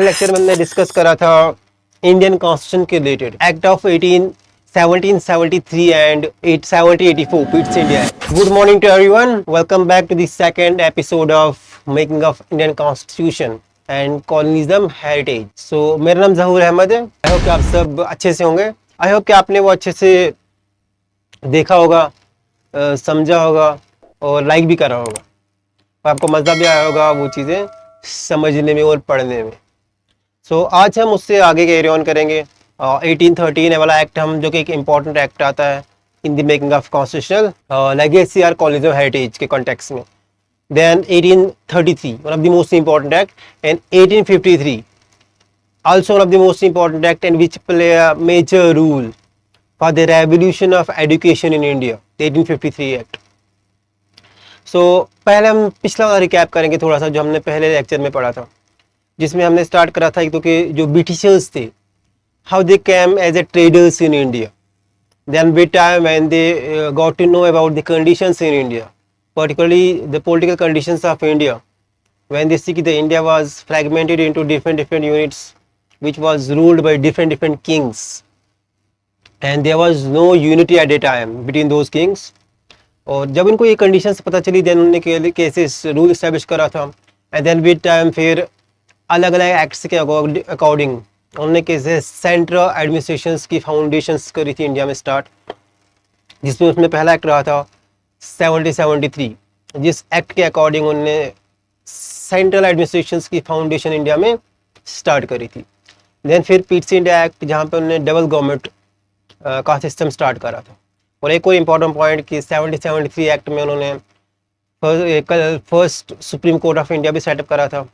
Lecture में हमने discuss करा था इंडियन कॉन्स्टिट्यूशन के related act of 1773 and 1784 Pitt's India. Good morning to everyone, welcome back to the second episode of making of Indian constitution and colonialism heritage. So मेरा नाम जहूर अहमद है। I hope कि आप सब अच्छे से होंगे। आई होप कि आपने वो अच्छे से देखा होगा, समझा होगा और लाइक भी करा होगा, और आपको मज़ा भी आया होगा वो चीज़ें समझने में और पढ़ने में। सो आज हम उससे आगे कैरी ऑन करेंगे। 1813 वाला एक्ट हम, जो कि एक इम्पॉर्टेंट एक्ट आता है in the making of constitutional legacy और कॉलोनियल हेरिटेज के कॉन्टेक्स्ट में। Then 1833 one of the most important act, and 1853 also one of the most important act and which play a major role for the revolution of education in India, the 1853 act. So पहले हम पिछला वाला recap करेंगे थोड़ा सा, जो हमने पहले लेक्चर में पढ़ा था, जिसमें हमने स्टार्ट करा था तो कि जो ब्रिटिशर्स थे, how they came as a traders in India, then with time when they got to know about the conditions in India, particularly the political conditions of India, when they see that India was fragmented into different units which was ruled by different kings and there was no unity at a time between those kings. और जब इनको ये conditions पता चली, then उन्होंने कैसे rule establish करा था, एंड देन विद टाइम फिर अलग अलग एक्ट्स के अकॉर्डिंग उन्होंने कैसे सेंट्रल एडमिनिस्ट्रेशंस की फाउंडेशंस करी थी इंडिया में स्टार्ट, जिसमें उसमें पहला एक्ट रहा था 1773, जिस एक्ट के अकॉर्डिंग उन्होंने सेंट्रल एडमिनिस्ट्रेशंस की फाउंडेशन इंडिया में स्टार्ट करी थी। देन फिर पिट्स इंडिया एक्ट, जहाँ पे उन्होंने डबल गवर्नमेंट का सिस्टम स्टार्ट करा था। और एक और इम्पॉर्टेंट पॉइंट कि 1773 एक्ट में उन्होंने first supreme court of India भी सेटअप करा था,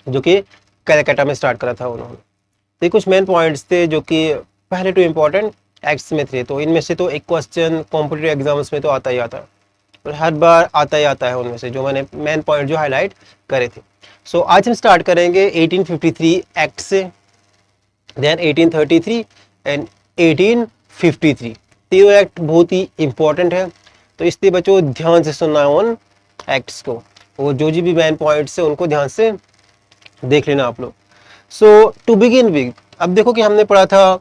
जो कि कलकत्ता में स्टार्ट करा था उन्होंने। तो ये कुछ मेन पॉइंट्स थे जो कि पहले टू इम्पॉर्टेंट एक्ट्स में थे। तो इनमें से तो एक क्वेश्चन कॉम्पिटिटिव एग्जाम्स में तो आता ही आता है, और हर बार आता ही आता है उनमें से, जो मैंने मेन पॉइंट जो हाईलाइट करे थे। सो आज हम स्टार्ट करेंगे 1853 एक्ट से, देन 1833 एंड 1853। तीनों एक्ट बहुत ही इंपॉर्टेंट है, तो इसलिए बच्चों ध्यान से सुनना है उन एक्ट्स को, और जो भी मेन पॉइंट्स है उनको ध्यान से देख लेना आप लोग। सो टू बिगिन विद, अब देखो कि हमने पढ़ा था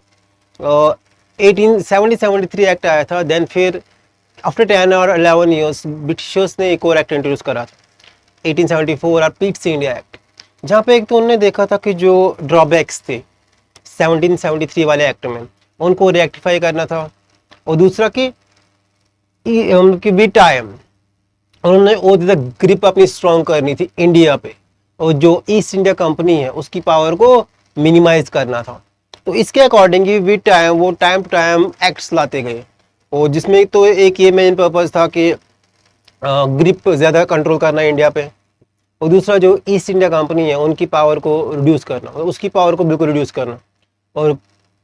1773 एक्ट आया था, देन फिर आफ्टर 10 और 11 ईयर्स ब्रिटिशर्स ने एक और एक्ट इंट्रोड्यूस करा था 1874 और पिट्स इंडिया एक्ट, जहाँ पे एक तो उन्होंने देखा था कि जो ड्रॉबैक्स थे 1773 वाले एक्ट में उनको रेक्टिफाई करना था, और दूसरा कि विद टाइम उन्होंने और ज़्यादा ग्रिप अपनी स्ट्रॉन्ग करनी थी इंडिया पे, और जो ईस्ट इंडिया कंपनी है उसकी पावर को मिनिमाइज करना था। तो इसके अकॉर्डिंग ही विद टाइम वो टाइम टू टाइम एक्ट्स लाते गए, और जिसमें तो एक ये मेन पर्पज़ था कि ग्रिप ज़्यादा कंट्रोल करना इंडिया पे, और दूसरा जो ईस्ट इंडिया कंपनी है उनकी पावर को रिड्यूस करना, उसकी पावर को बिल्कुल रिड्यूस करना, और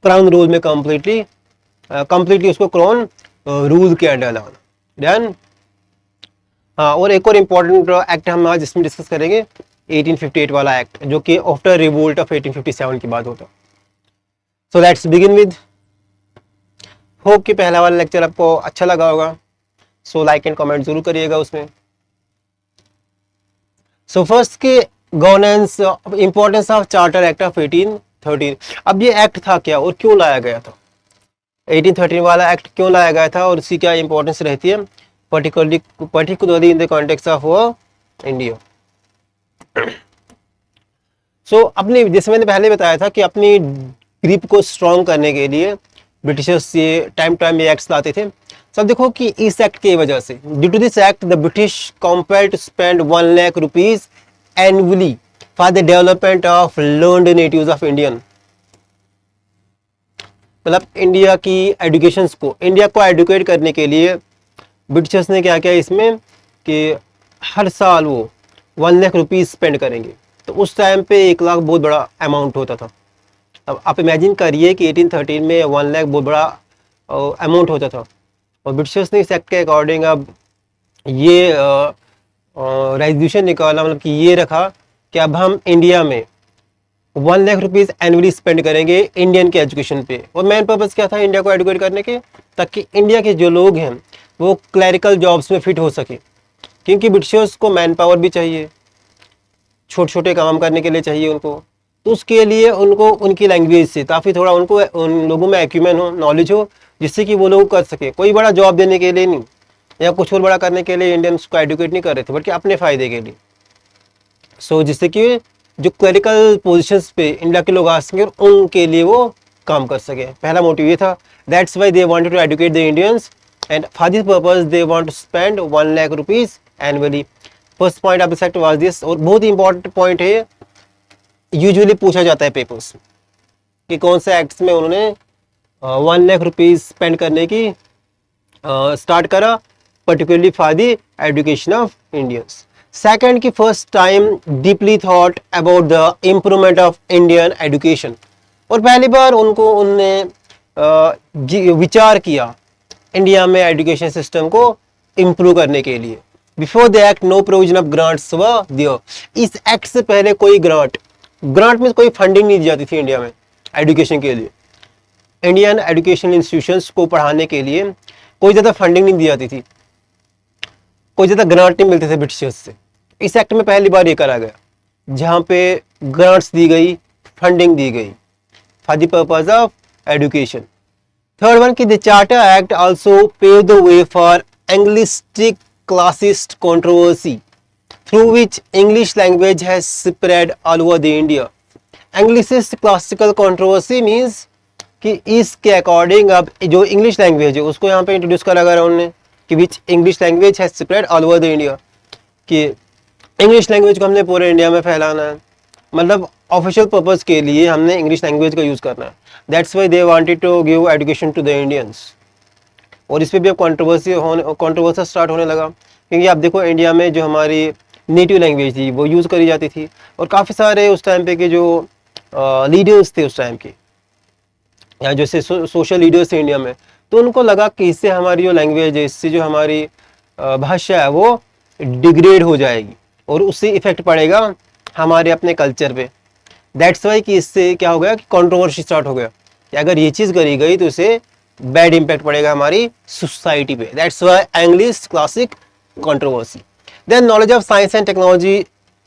क्राउन रूल में कम्प्लीटली उसको क्राउन रूल के अंडर लाना। देन हाँ, और एक और इम्पॉर्टेंट एक्ट हम आज इसमें डिस्कस करेंगे 1858 वाला एक्ट, जो कि आफ्टर रिवोल्ट ऑफ 1857 की बात होता। So let's begin with, hope कि पहला वाला लेक्चर आपको अच्छा लगा होगा। सो लाइक एंड कमेंट जरूर करिएगा उसमें। सो फर्स्ट के governance importance of charter act of 1813। अब ये एक्ट था क्या और क्यों लाया गया था, 1813 वाला एक्ट क्यों लाया गया था और उसकी क्या इंपॉर्टेंस रहती है, particularly in the context of India. So अपनी, जैसे मैंने पहले बताया था कि अपनी ग्रिप को स्ट्रॉन्ग करने के लिए ब्रिटिशर्स ये टाइम ये एक्ट्स लाते थे। सब देखो कि इस एक्ट की वजह से, due to this act the British compelled to spend 1 lakh rupees annually for the development of learned natives of Indian. मतलब इंडिया की एजुकेशन को, इंडिया को एडुकेट करने के लिए ब्रिटिशर्स ने क्या किया इसमें कि हर साल वो 1 लाख रुपीज स्पेंड करेंगे। तो उस टाइम पे 1 लाख बहुत बड़ा अमाउंट होता था। अब आप इमेजिन करिए कि 1813 में 1 लाख बहुत बड़ा अमाउंट होता था, और ब्रिटिशर्स ने इस एक्ट के अकॉर्डिंग अब ये रेजोल्यूशन निकाला, मतलब कि ये रखा कि अब हम इंडिया में 1 लाख रुपीज़ एनुअली स्पेंड करेंगे इंडियन के एजुकेशन पे। और मेन पर्पज़ क्या था इंडिया को एडुकेट करने के, ताकि इंडिया के जो लोग हैं वो क्लैरिकल जॉब्स में फिट हो सके, क्योंकि ब्रिटिशर्स को मैन पावर भी चाहिए, छोटे छोटे काम करने के लिए चाहिए उनको। तो उसके लिए उनको उनकी लैंग्वेज से काफ़ी थोड़ा उनको उन लोगों में एक्यूमेन हो, नॉलेज हो, जिससे कि वो लोग कर सके। कोई बड़ा जॉब देने के लिए नहीं या कुछ और बड़ा करने के लिए इंडियंस को एडुकेट नहीं कर रहे थे, बल्कि अपने फ़ायदे के लिए। सो जिससे कि जो क्लरिकल पोजीशंस पे इंडिया के लोग आ सकें और उनके लिए वो काम कर सके। पहला मोटिव ये था। That's why they wanted to educate the Indians and for this purpose they want to spend 1 lakh rupees annually. First point of the sect was this. और बहुत ही इंपॉर्टेंट पॉइंट है, यूजुअली पूछा जाता है पेपर्स कि कौन से एक्ट्स में उन्होंने 1 लाख रुपीज स्पेंड करने की स्टार्ट करा, particularly for the education of Indians. Second की first time deeply thought about the improvement of Indian education. और पहली बार उन्होंने विचार किया इंडिया में एजुकेशन सिस्टम को इम्प्रूव करने के लिए। Before the act no provision of grants were there. इस एक्ट से पहले कोई ग्रांट में कोई फंडिंग नहीं दी जाती थी इंडिया में एजुकेशन के लिए। इंडियन एजुकेशनल इंस्टीट्यूशंस को पढ़ाने के लिए कोई ज़्यादा फंडिंग नहीं दी जाती थी, कोई ज़्यादा ग्रांट नहीं मिलते थे ब्रिटिशर्स से। इस एक्ट में पहली बार ये करा गया, जहाँ पे ग्रांट्स दी गई, फंडिंग दी गई for the purpose of education. Third one की the charter act also pave the way for Anglicist classicist controversy through which English language has spread all over the India. Anglicist classical controversy means कि इसके according अब जो English language है उसको यहाँ पे introduce करा गया उन्होंने कि which English language has spread all over the India, कि इंग्लिश लैंग्वेज को हमने पूरे इंडिया में फैलाना है, मतलब ऑफिशियल पर्पस के लिए हमने इंग्लिश लैंग्वेज का यूज़ करना है। That's why they wanted to give education to the Indians. और इस पर भी अब कॉन्ट्रोवर्सी स्टार्ट होने लगा, क्योंकि आप देखो इंडिया में जो हमारी नेटिव लैंग्वेज थी वो यूज़ करी जाती थी, और काफ़ी सारे उस टाइम पे के जो लीडर्स थे उस टाइम के, या जैसे सोशल लीडर्स थे इंडिया में, तो उनको लगा कि इससे हमारी जो लैंग्वेज है, इससे जो हमारी भाषा है वो डिग्रेड हो जाएगी और उससे इफेक्ट पड़ेगा हमारे अपने कल्चर पे। दैट्स वाई कि इससे क्या हो गया कि कंट्रोवर्सी स्टार्ट हो गया कि अगर ये चीज़ करी गई तो इससे बैड इम्पैक्ट पड़ेगा हमारी सोसाइटी पे। That's why English classic controversy. Then knowledge of science and technology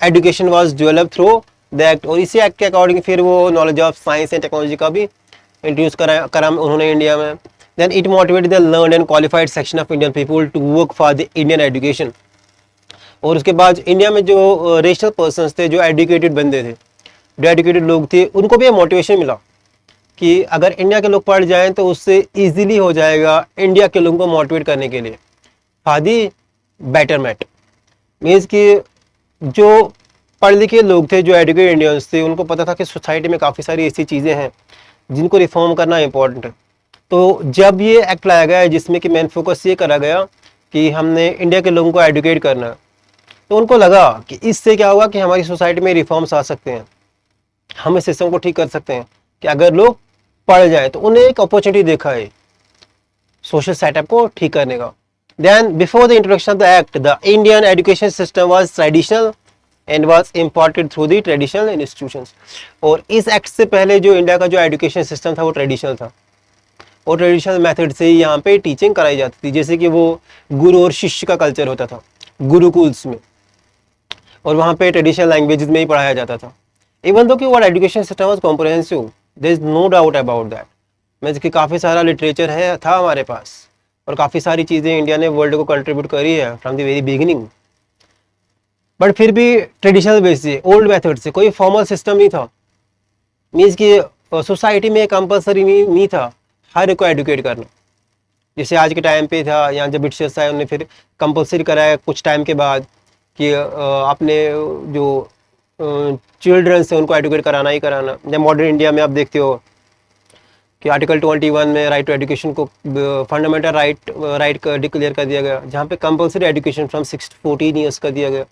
education was developed through the act. और इसी एक्ट के अकॉर्डिंग फिर वो knowledge of science and technology का भी इंट्रोड्यूस करा उन्होंने इंडिया में। Then it motivated the learned and qualified section of Indian people to work for the Indian education. और उसके बाद इंडिया में जो रेशनल पर्सन्स थे, जो एजुकेटेड बंदे थे, जो एजुकेटेड लोग थे, उनको भी मोटिवेशन मिला कि अगर इंडिया के लोग पढ़ जाएं तो उससे ईजिली हो जाएगा इंडिया के लोगों को मोटिवेट करने के लिए फॉर दी बेटरमेंट। मीन्स कि जो पढ़ लिखे लोग थे, जो एजुकेटेड इंडियंस थे, उनको पता था कि सोसाइटी में काफ़ी सारी ऐसी चीज़ें हैं जिनको रिफॉर्म करना इंपॉर्टेंट है। तो जब ये एक्ट लाया गया है जिसमें कि मेन फोकस ये करा गया कि हमने इंडिया के लोगों को एजुकेट करना है, तो उनको लगा कि इससे क्या होगा कि हमारी सोसाइटी में रिफॉर्म्स आ सकते हैं, हम इस सिस्टम को ठीक कर सकते हैं कि अगर लोग पढ़ जाए। तो उन्हें एक अपॉर्चुनिटी देखा है सोशल सेटअप को ठीक करने का। Then before the introduction of the act the Indian education system was traditional and was imported through the traditional institutions. और इस एक्ट से पहले जो इंडिया का जो एजुकेशन सिस्टम था वो ट्रेडिशनल था, और ट्रेडिशनल मेथड से ही यहाँ पे टीचिंग कराई जाती थी, जैसे कि वो गुरु और शिष्य का कल्चर होता था गुरुकुल्स में, और वहाँ पे ट्रेडिशनल लैंग्वेजेस में ही पढ़ाया जाता था। इवन दो कि वो education system was comprehensive, there is no doubt about that. Means कि काफ़ी सारा लिटरेचर है था हमारे पास, और काफ़ी सारी चीज़ें इंडिया ने वर्ल्ड को कंट्रीब्यूट करी है from the very beginning. But फिर भी ट्रेडिशनल बेस से, ओल्ड मेथड से, कोई फॉर्मल सिस्टम नहीं था। मीन्स कि सोसाइटी में कंपलसरी नहीं था हर को एडुकेट करना, जैसे आज के टाइम पे था। यहाँ जब ब्रिटिशर्स आए उन्होंने फिर कंपलसरी कराया कुछ टाइम के बाद कि अपने जो चिल्ड्रंस हैं उनको एडुकेट कराना ही कराना। जब मॉडर्न इंडिया में आप देखते हो कि आर्टिकल 21 में राइट टू एजुकेशन को फंडामेंटल राइट डिक्लेयर कर दिया गया, जहाँ पे compulsory education from 6 to 14 years कर दिया गया।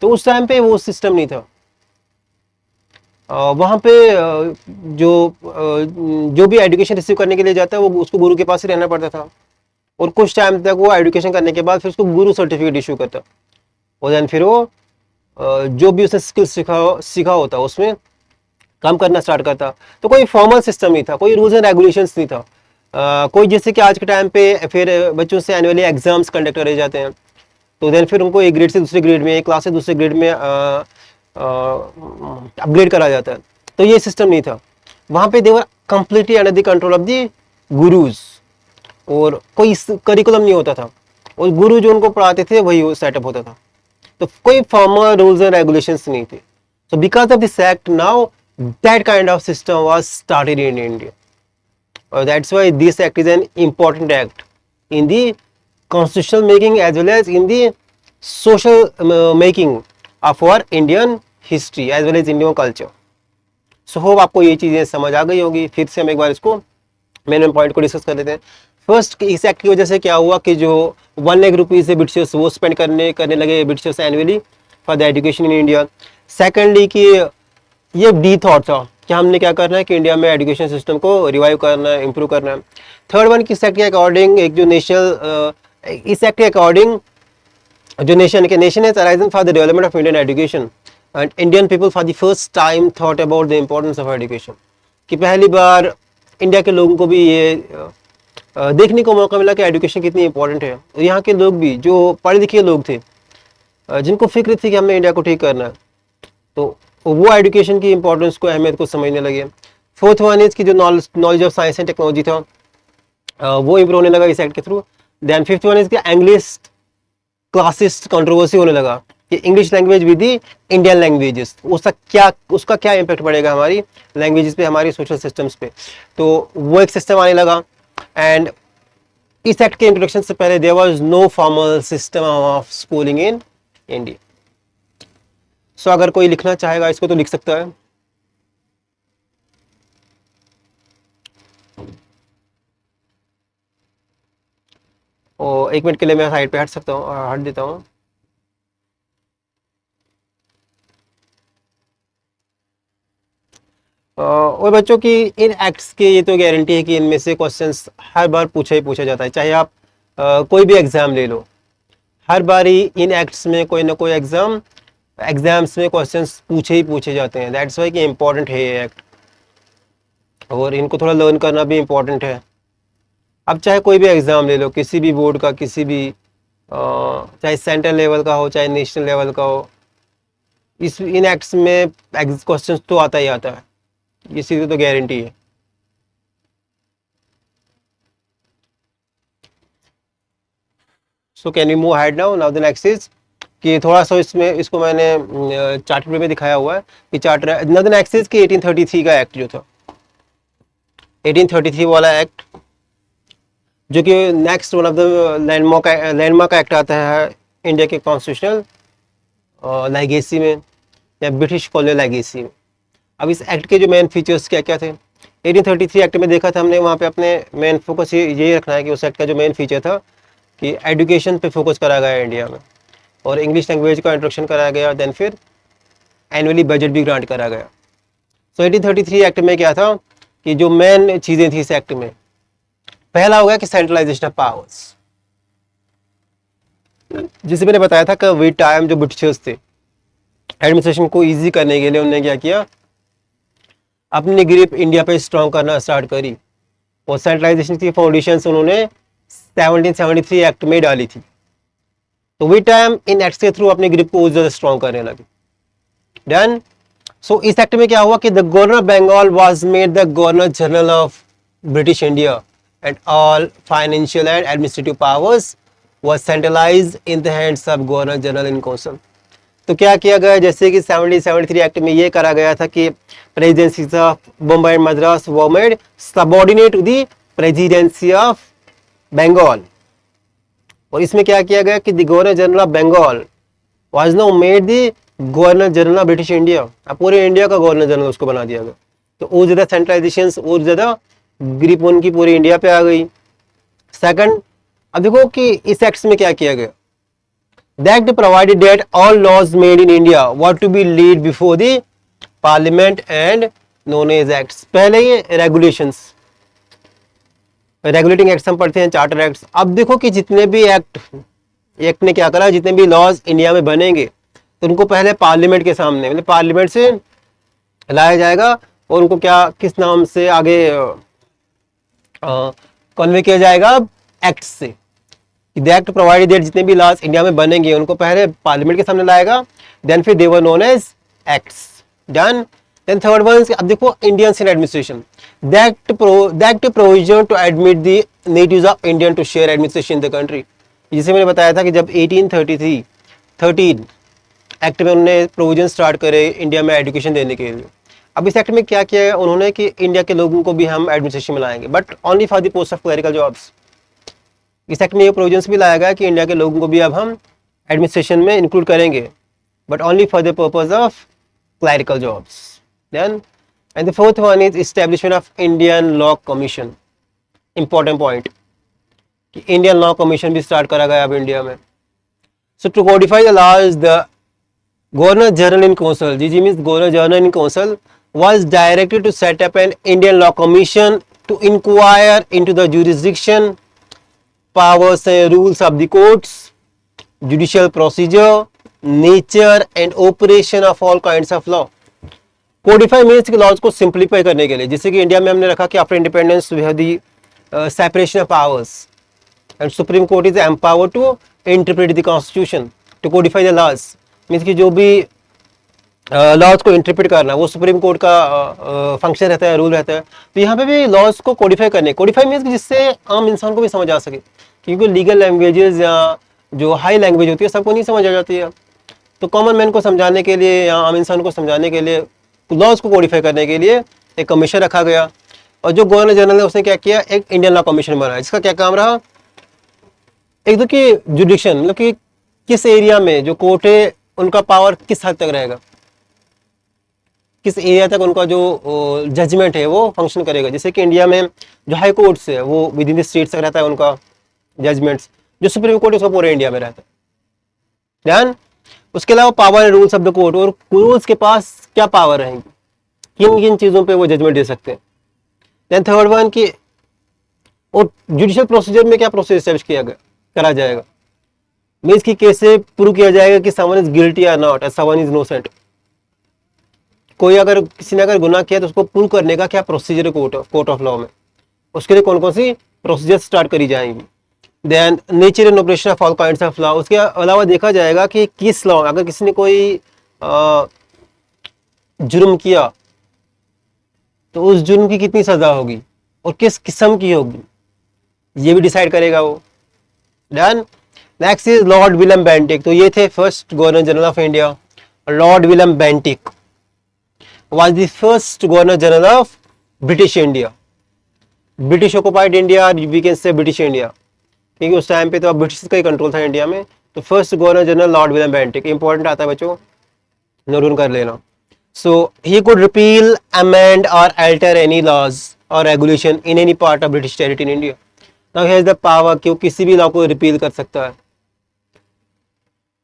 तो उस टाइम पे वो सिस्टम नहीं था। वहाँ पे जो भी एजुकेशन रिसीव करने के लिए जाता है वो उसको गुरु के पास ही रहना पड़ता था, और कुछ टाइम तक वो एजुकेशन करने के बाद फिर उसको गुरु सर्टिफिकेट इशू करता, और देन फिर वो जो भी उसने स्किल सीखा होता उसमें काम करना स्टार्ट करता। तो कोई फॉर्मल सिस्टम नहीं था, कोई रूल्स एंड रेगुलेशंस नहीं था। कोई जैसे कि आज के टाइम पे फिर बच्चों से एनुअली एग्जाम्स कंडक्ट करे जाते हैं, तो देन फिर उनको एक ग्रेड से दूसरे ग्रेड में, एक क्लास से दूसरे ग्रेड में अपग्रेड करा जाता है। तो ये सिस्टम नहीं था। वहाँ पे they were completely under the control of the gurus, और कोई करिकुलम नहीं होता था, और गुरु जो उनको पढ़ाते थे वही सेटअप होता था। तो कोई फॉर्मल रूल्स एंड रेगुलेशंस नहीं थे। So because of this act now that kind of system was started in India, और that's why this act is an important act in the constitutional making as well as in the social making of our Indian history as well as Indian culture. So hope आपको ये चीज़ें समझ आ गई होगी। फिर से हम एक बार इसको मेन पॉइंट को डिस्कस कर लेते हैं। फर्स्ट, इस एक्ट की वजह से क्या हुआ कि जो 1 लाख रुपीज़ से ब्रिटिशर्स वो स्पेंड करने लगे Britishers annually for the education in India. Secondly कि ये डी थॉट था कि हमने क्या करना है कि इंडिया में एजुकेशन सिस्टम को रिवाइव करना है, इम्प्रूव करना है। थर्ड वन, कि इस एक्ट के अकॉर्डिंग एक जो इस एक्ट के अकॉर्डिंग जो nation is arising for the development of Indian education, and Indian people for the first time thought about the importance of education, कि पहली बार इंडिया के लोगों को भी ये देखने को मौका मिला कि एजुकेशन कितनी इंपॉर्टेंट है। और यहाँ के लोग भी जो पढ़े लिखे लोग थे, जिनको फिक्र थी कि हमने इंडिया को ठीक करना है, तो वो एजुकेशन की इंपॉर्टेंस को, अहमियत को समझने लगे। फोर्थ वन इज की जो knowledge of science and technology था वो इम्प्रूव होने लगा इस एक्ट के through. Then fifth one is कि इंग्लिश क्लासिस्ट कंट्रोवर्सी होने लगा कि English language with the Indian languages, उसका क्या इम्पैक्ट पड़ेगा हमारी लैंग्वेजेस पे, हमारी सोशल सिस्टम्स पे। तो वो एक सिस्टम आने लगा। एंड इस एक्ट के इंट्रोडक्शन से पहले there was no formal system of schooling in India. So अगर कोई लिखना चाहेगा इसको तो लिख सकता है। और 1 मिनट के लिए मैं साइड पे हट सकता हूँ, हट देता हूँ। और बच्चों की इन एक्ट्स के ये तो गारंटी है कि इनमें से क्वेश्चंस हर बार पूछा जाता है, चाहे आप कोई भी एग्ज़ाम ले लो, हर बार ही इन एक्ट्स में कोई ना कोई एग्जाम्स में क्वेश्चंस पूछे जाते हैं। दैट्स वाई कि इम्पोर्टेंट है ये एक्ट, और इनको थोड़ा लर्न करना भी इम्पोर्टेंट है। अब चाहे कोई भी एग्ज़ाम ले लो, किसी भी बोर्ड का, किसी भी चाहे सेंट्रल लेवल का हो चाहे नेशनल लेवल का हो, इन एक्ट्स में क्वेश्चंस तो आता ही आता है, ये चीज़ तो गारंटी है। So can you move head now the next is कि थोड़ा सा इसको मैंने चार्टर में दिखाया हुआ है कि चार्टर द नेक्स्ट इज कि 1833 का एक्ट जो था, 1833 वाला एक्ट, जो कि next one of the landmark act आता है इंडिया के कॉन्स्टिट्यूशनल लेगेसी में या ब्रिटिश कॉलोनियल लेगेसी में। अब इस एक्ट के जो मेन फीचर्स क्या क्या थे 1833 एक्ट में देखा था हमने, वहाँ पे अपने मेन फोकस यही रखना है कि उस एक्ट का जो मेन फीचर था कि एजुकेशन पे फोकस करा गया इंडिया में, और इंग्लिश लैंग्वेज का इंट्रोडक्शन कराया गया। देन फिर एनुअली बजट भी ग्रांट करा गया। सो 1833 एक्ट में क्या था कि जो मेन चीज़ें थी इस एक्ट में, पहला हो गया कि सेंट्रलाइजेशन ऑफ पावर्स। जिसे मैंने बताया था कि वी टाइम जो ब्रिटिशर्स थे एडमिनिस्ट्रेशन को इजी करने के लिए उन्होंने क्या किया, अपनी ग्रिप इंडिया पे स्ट्रॉन्ग करना स्टार्ट करी, और सेंट्रलाइजेशन की फाउंडेशंस उन्होंने 1773 एक्ट में डाली थी। तो वी टाइम इन एक्ट के थ्रू अपनी ग्रिप को ज़्यादा स्ट्रॉन्ग करने लगे। डन। सो इस एक्ट में क्या हुआ कि the governor Bengal was made the governor general of British India and all financial and administrative powers was centralized in the hands of governor general in council. तो क्या किया गया, जैसे कि 1773 एक्ट में ये करा गया था कि presidency of Bombay and Madras वो made subordinate to the presidency of Bengal. और इसमें क्या किया गया कि the governor general of Bengal was now made the governor general of British India. अब पूरे इंडिया का गवर्नर जनरल उसको बना दिया गया। तो और ज़्यादा सेंट्रलाइजेशन, और ज़्यादा ग्रिप उनकी पूरी इंडिया पे आ गई। सेकंड, अब देखो कि इस एक्ट में क्या किया गया, the act provided that all laws made in India were to be laid before the parliament and known as acts. पहले ये रेगुलेशंस, रेगुलेटिंग एक्ट्स हम पढ़ते हैं, चार्टर एक्ट्स। अब देखो कि जितने भी एक्ट ने क्या करा, जितने भी लॉज इंडिया में बनेंगे तो उनको पहले पार्लियामेंट के सामने, मतलब पार्लियामेंट से लाया जाएगा, और उनको क्या किस नाम से आगे कन्वे किया जाएगा, एक्ट से। द एक्ट प्रोवाइडेड दैट जितने भी लॉज इंडिया में बनेंगे उनको पहले पार्लियामेंट के सामने लाएगा, देन फिर they were known as acts. Done. Then third one, अब देखो Indian administration, that provision to admit the natives of Indian to share administration in the country. जिसे मैंने बताया था कि जब 1833 13 एक्ट में उन्होंने प्रोविजन स्टार्ट करे इंडिया में एजुकेशन देने के लिए। अब इस एक्ट में क्या किया है उन्होंने कि इंडिया के लोगों को भी हम एडमिनिस्ट्रेशन में लाएंगे, but only for the post of clerical jobs. इस एक्ट में ये प्रोविजंस भी लाया गया कि इंडिया के लोगों को भी अब हम एडमिनिस्ट्रेशन में इंक्लूड करेंगे, but only for the purpose of clerical jobs. Then and the fourth one is establishment of Indian law commission. Important point कि इंडियन लॉ कमीशन भी स्टार्ट करा गया अब इंडिया में। So to codify the laws, the governor general in council, जी means governor general in council was directed to set up an Indian law commission to inquire into the jurisdiction, powers and rules of the courts, judicial procedure, nature and operation of all kinds of law. Codify means कि laws को simplify करने के लिए, जैसे कि India में हमने रखा कि after independence we have the separation of powers and supreme court is empowered to interpret the constitution to codify the laws. Means कि जो भी लॉज को इंटरप्रेट करना वो सुप्रीम कोर्ट का फंक्शन रहता है, रूल रहता है। तो यहाँ पे भी लॉज को कोडिफाई करने, कोडिफाई मीन्स जिससे आम इंसान को भी समझ आ सके, क्योंकि लीगल लैंग्वेजेस या जो हाई लैंग्वेज होती है सबको नहीं समझ आ जाती है। तो कॉमन मैन को समझाने के लिए या आम इंसान को समझाने के लिए लॉज को कोडिफाई करने के लिए एक कमीशन रखा गया। और जो गवर्नर जनरल है उसने क्या किया, एक इंडियन लॉ कमीशन बनाया, जिसका क्या काम रहा, एक तो कि जुडिक्शन मतलब कि किस एरिया में जो कोर्ट है उनका पावर किस हद तक रहेगा, किस एरिया तक उनका जो जजमेंट है वो फंक्शन करेगा। जैसे कि इंडिया में जो हाई कोर्ट्स है वो विद इन द स्टेट्स तक रहता है उनका जजमेंट्स, जो सुप्रीम कोर्ट है उसका पूरे इंडिया में रहता है। ध्यान, उसके अलावा power and rules of the court, और रूल्स के पास क्या पावर रहेंगी, किन किन चीज़ों पे वो जजमेंट दे सकते हैं। देन थर्ड वन की, और जुडिशियल प्रोसीजर में क्या प्रोसेस एस्टैब्लिश किया गया करा जाएगा, मीन्स कि कैसे प्रूव किया जाएगा कि समवन इज गिल्टी या not and someone is innocent. कोई अगर किसी ने अगर गुनाह किया तो उसको प्रूव करने का क्या प्रोसीजर है कोर्ट ऑफ लॉ में, उसके लिए कौन कौन सी प्रोसीजर स्टार्ट करी जाएंगी। Then nature and operation of all kinds of law, उसके अलावा देखा जाएगा कि किस लॉ, अगर किसी ने कोई जुर्म किया तो उस जुर्म की कितनी सजा होगी और किस किस्म की होगी, ये भी डिसाइड करेगा वो। Done. Next is Lord William Bentinck, तो ये थे first governor general of India. Lord William Bentinck was the first governor general of British India, British occupied India, or we can say British India, क्योंकि उस time पे तो British का ही control था India में। तो first governor general Lord William Bentinck, important आता है बच्चों, नोट डाउन कर लेना। सो ही कुड रिपील, अमेंड और अल्टर एनी लॉज और regulation in any part of British territory in India. Now he has the power कि वो किसी भी लॉ को रिपील कर सकता है,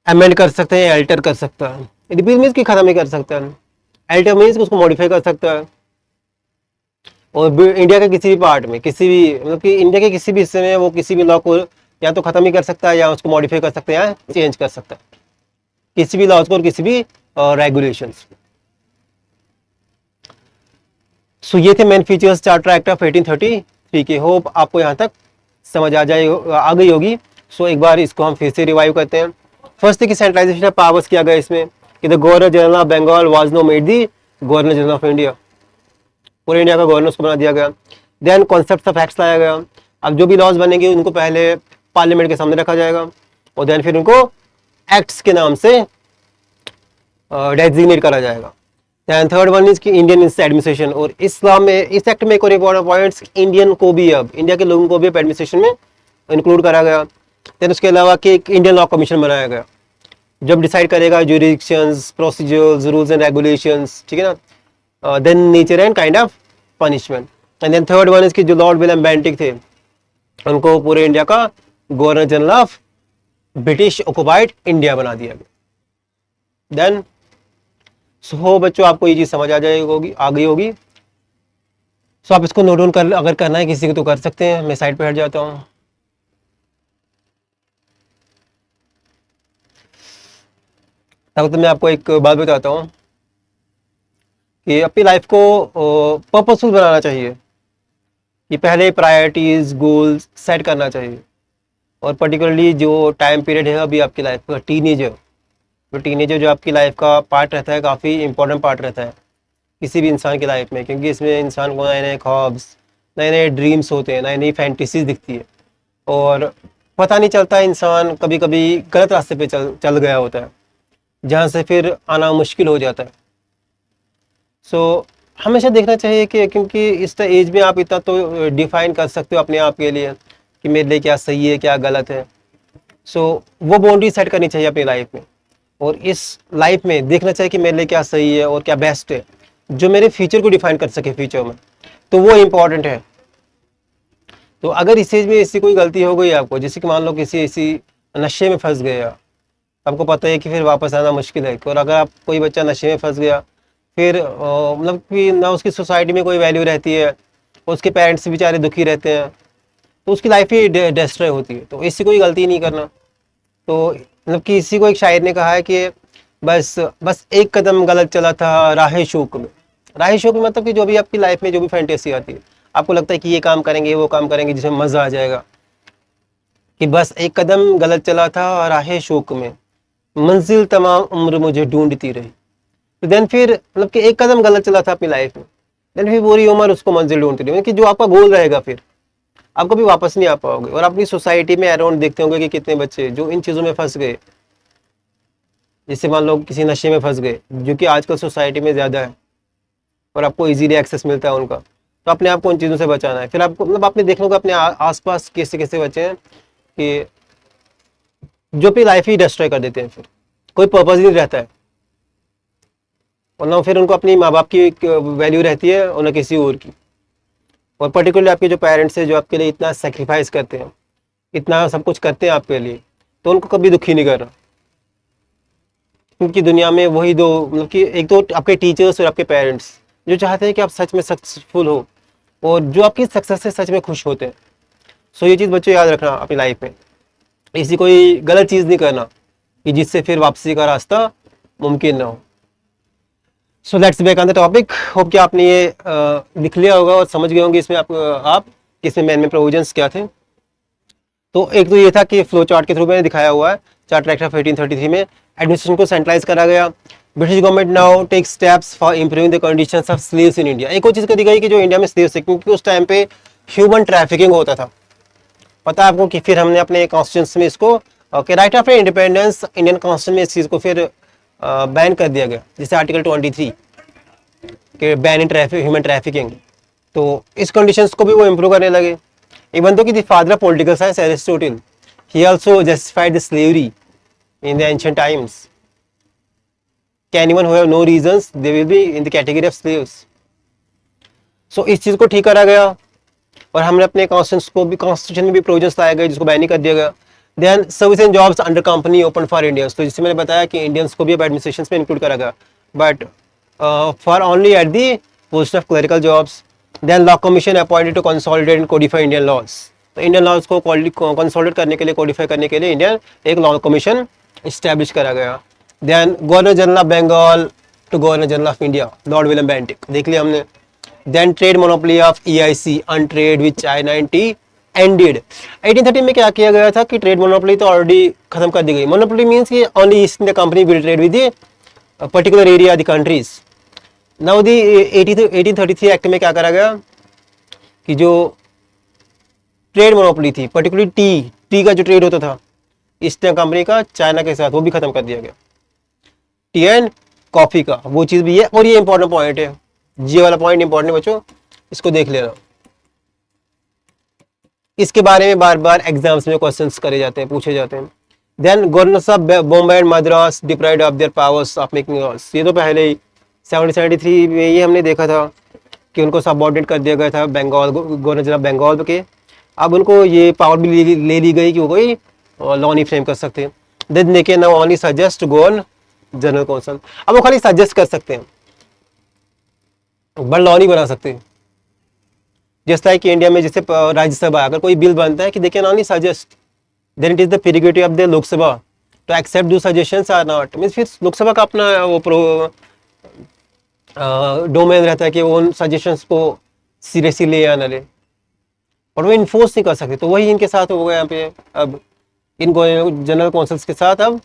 अमेंड कर सकता है, अल्टर कर सकता है। रिपील मीन्स कि खत्म ही कर सकता है, अल्टर मीन्स उसको मॉडिफाई कर सकता है। और इंडिया के किसी भी पार्ट में, किसी भी मतलब कि इंडिया के किसी भी हिस्से में वो किसी भी लॉ को या तो खत्म ही कर सकता है या उसको मॉडिफाई कर सकता है या चेंज कर सकता है, किसी भी लॉज को और किसी भी रेगुलेशंस। सो ये थे main features charter act of 1833 के। होप आपको यहाँ तक समझ आ गई होगी। सो एक बार इसको हम फिर से रिवाइव करते हैं। फर्स्ट थी कि सेंट्रलाइजेशन ऑफ पावर्स किया गया इसमें, कि the governor general of Bengal was now made the governor general of India, पूरे इंडिया का गवर्नर उसको बना दिया गया। देन कॉन्सेप्ट ऑफ एक्ट्स लाया गया। अब जो भी लॉज बनेंगे उनको पहले पार्लियामेंट के सामने रखा जाएगा और देन फिर उनको एक्ट्स के नाम से डेजिग्नेट करा जाएगा। देन थर्ड वन इज कि इंडियन एडमिनिस्ट्रेशन, और इस्लाम में इस एक्ट में एक और इम्पोर्टेंट पॉइंट्स, इंडियन को भी अब इंडिया के लोगों को भी एडमिनिस्ट्रेशन में इंक्लूड करा गया। देन उसके अलावा कि एक इंडियन लॉ कमीशन बनाया गया जब डिसाइड करेगा jurisdictions, procedures, rules and regulations, ठीक है ना। Then nature and kind of punishment. And then third one is कि जो लॉर्ड विलियम बेंटिक थे उनको पूरे इंडिया का governor general of British occupied India बना दिया गया। देन सो बच्चों आपको ये चीज समझ आ गई होगी। सो आप इसको नोट डाउन कर, अगर करना है किसी को तो कर सकते हैं। मैं साइड पे हट जाता हूँ। तब तो मैं आपको एक बात बताता हूँ कि अपनी लाइफ को पर्पसफुल बनाना चाहिए, कि पहले प्रायोरिटीज गोल्स सेट करना चाहिए। और पर्टिकुलरली जो टाइम पीरियड है अभी आपकी लाइफ का टीनेजर जो आपकी लाइफ का पार्ट रहता है, काफ़ी इंपॉर्टेंट पार्ट रहता है। किसी भी इंसान की लाइफ में, क्योंकि इसमें इंसान को नए नए ख्वाब्स, नए नए ड्रीम्स होते हैं, नई नई फैंटेसीज दिखती है, और पता नहीं चलता इंसान कभी कभी गलत रास्ते पे चल चल गया होता है, जहाँ से फिर आना मुश्किल हो जाता है। सो हमेशा देखना चाहिए कि, क्योंकि इस एज में आप इतना तो डिफाइन कर सकते हो अपने आप के लिए कि मेरे लिए क्या सही है क्या गलत है। सो वो बाउंड्री सेट करनी चाहिए अपनी लाइफ में, और इस लाइफ में देखना चाहिए कि मेरे लिए क्या सही है और क्या बेस्ट है, जो मेरे फ्यूचर को डिफाइन कर सके फ्यूचर में, तो वो इम्पॉर्टेंट है। तो अगर इस एज में ऐसी कोई गलती हो गई आपको, जैसे कि मान लो किसी ऐसी नशे में फंस गए आप, आपको पता है कि फिर वापस आना मुश्किल है, और अगर आप कोई बच्चा नशे में फंस गया, फिर मतलब कि ना उसकी सोसाइटी में कोई वैल्यू रहती है, उसके पेरेंट्स बेचारे दुखी रहते हैं, तो उसकी लाइफ ही डिस्ट्रॉय होती है। तो इससे कोई गलती नहीं करना। तो मतलब कि इसी को एक शायर ने कहा है कि बस बस एक कदम गलत चला था राह शौक में। राह शौक में मतलब कि जो भी आपकी लाइफ में जो भी फैंटेसी आती है, आपको लगता है कि ये काम करेंगे वो काम करेंगे जिसमें मज़ा आ जाएगा, कि बस एक कदम गलत चला था राह शौक में, मंजिल तमाम उम्र मुझे ढूंढती रही। तो देन फिर मतलब कि एक कदम गलत चला था अपनी लाइफ में, देन फिर पूरी उम्र उसको मंजिल ढूंढती रही, कि जो आपका गोल रहेगा फिर आप कभी वापस नहीं आ पाओगे। और अपनी सोसाइटी में अराउंड देखते होंगे कि कितने बच्चे जो इन चीज़ों में फंस गए, जैसे मान लो किसी नशे में फंस गए, जो कि आजकल सोसाइटी में ज़्यादा है और आपको इजीली एक्सेस मिलता है उनका, तो अपने आप को उन चीज़ों से बचाना है। फिर आपको मतलब आपने देखना होगा अपने आसपास कैसे कैसे बच्चे हैं कि जो अपनी लाइफ ही डिस्ट्रॉय कर देते हैं, फिर कोई पर्पज़ नहीं रहता है, और ना फिर उनको अपनी माँ बाप की वैल्यू रहती है और ना किसी और की। और पर्टिकुलरली आपके जो पेरेंट्स हैं, जो आपके लिए इतना सेक्रीफाइस करते हैं, इतना सब कुछ करते हैं आपके लिए, तो उनको कभी दुखी नहीं करना, क्योंकि दुनिया में वही दो मतलब कि एक तो आपके टीचर्स और आपके पेरेंट्स, जो चाहते हैं कि आप सच में सक्सेसफुल हो, और जो आपकी सक्सेस से सच में खुश होते हैं। सो ये चीज़ बच्चों याद रखना अपनी लाइफ में, इसी कोई गलत चीज़ नहीं करना कि जिससे फिर वापसी का रास्ता मुमकिन ना हो। So let's back on the topic. Hope कि आपने ये लिख लिया होगा और समझ गए होंगे इसमें आप कि इसमें मेन प्रोविजंस क्या थे। तो एक तो ये था कि फ्लो चार्ट के थ्रू मैंने दिखाया हुआ है, चार्टर एक्ट ऑफ 1833 में एडमिनिस्ट्रेशन को सेंट्रलाइज करा गया। British government now take steps for improving the conditions of slaves in India. एक और चीज़ करी गई कि जो इंडिया में स्लेव्स थे, क्योंकि उस टाइम पे ह्यूमन ट्रैफिकिंग होता था, पता है आपको, कि फिर हमने अपने कॉन्स्टिट्यूशन में इसको right after independence Indian constitution में इस चीज़ को फिर बैन कर दिया गया, जैसे आर्टिकल 23 के बैन इन ह्यूमन ट्रैफिकिंग। तो इस कंडीशंस को भी वो इम्प्रूव करने लगे। इवन दो कि the father of political science Aristotle, he also justified the slavery in the ancient times. Can anyone who have no reasons, they will be in the category of slaves. So इस चीज़ को ठीक करा गया, और हमने अपने constitution में भी प्रोविजंस लाए गए जिसको बैन नहीं कर दिया गया। Then service and jobs under company open for Indians, तो जिससे मैंने बताया कि इंडियंस को भी अब एडमिनिस्ट्रेशन में इंक्लूड करा गया, but for only at the post of clerical jobs. Then law commission appointed to consolidate and codify Indian laws, तो इंडियन लॉज को कंसोलिडेट करने के लिए, कोडिफाई करने के लिए इंडियन एक लॉ कमीशन इस्टेब्लिश करा गया। Then governor general of Bengal to governor general of India, lord William Bentinck, देख लिया हमने। Then trade monopoly of EIC on trade with China ended. 1830 में क्या किया गया था कि ट्रेड मोनोपोली तो ऑलरेडी खत्म कर दी गई। मोनोपोली मीन्स कि only east India company will trade with the particular area the countries. Now the 1833 act में क्या करा गया कि जो ट्रेड मोनोपोली थी, पर्टिकुलरली टी का जो ट्रेड होता था ईस्ट इंडिया कंपनी का चाइना के साथ, वो भी खत्म कर दिया गया। टी एंड कॉफी का वो चीज़ भी है, और ये इंपॉर्टेंट पॉइंट है, ये वाला पॉइंट इंपॉर्टेंट है बच्चों, इसको देख लेना। इसके बारे में बार बार एग्जाम्स में क्वेश्चंस करे जाते हैं, पूछे जाते हैं। Then governors of Bombay and Madras deprived of their powers of making laws, ये तो पहले ही 1773 में ये हमने देखा था कि उनको सबऑर्डिनेट कर दिया गया था बंगाल, गवर्नर जनरल बंगाल के। अब उनको ये पावर भी ले ली गई कि वो कोई लॉ नहीं फ्रेम कर सकते। Then they can now only suggest governor general council, अब वो खाली सजेस्ट कर सकते हैं, बट लॉ नहीं बना सकते। जस्ट लाइक इंडिया में जैसे राज्यसभा, अगर कोई बिल बनता है कि they can only suggest, then it is the prerogative of the Lok Sabha to accept दो सजेशंस आर नॉट, मींस फिर लोकसभा का अपना वो डोमेन रहता है कि वो उन सजेशंस को सीरियसली ले या ना ले, और वो इन्फोर्स नहीं कर सकते। तो वही इनके साथ हो गया यहाँ पे, अब इन जनरल काउंसिल्स के साथ अब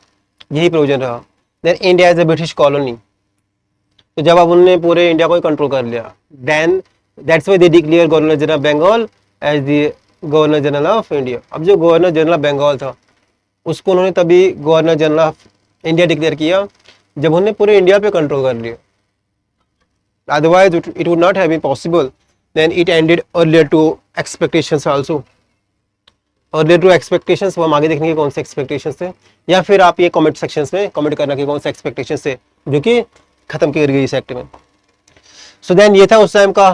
यही प्रोविजन रहा। Then India as a British colony, तो जब अब उन्होंने पूरे इंडिया को कंट्रोल कर लिया, then that's why they declare governor general Bengal as the governor general of India. अब जो गवर्नर जनरल ऑफ बंगाल था उसको उन्होंने तभी governor general of India declare किया जब उन्होंने पूरे इंडिया पे कंट्रोल कर लिया। Otherwise it would not have been possible, then it ended earlier to expectations also. Earlier to expectations, वो हम आगे देखेंगे कौन से एक्सपेक्टेशंस थे, या फिर आप ये कमेंट सेक्शंस में कमेंट करना कि कौन से एक्सपेक्टेशंस थे जो कि खत्म कर गई इस एक्ट में। सो देन ये था उस टाइम का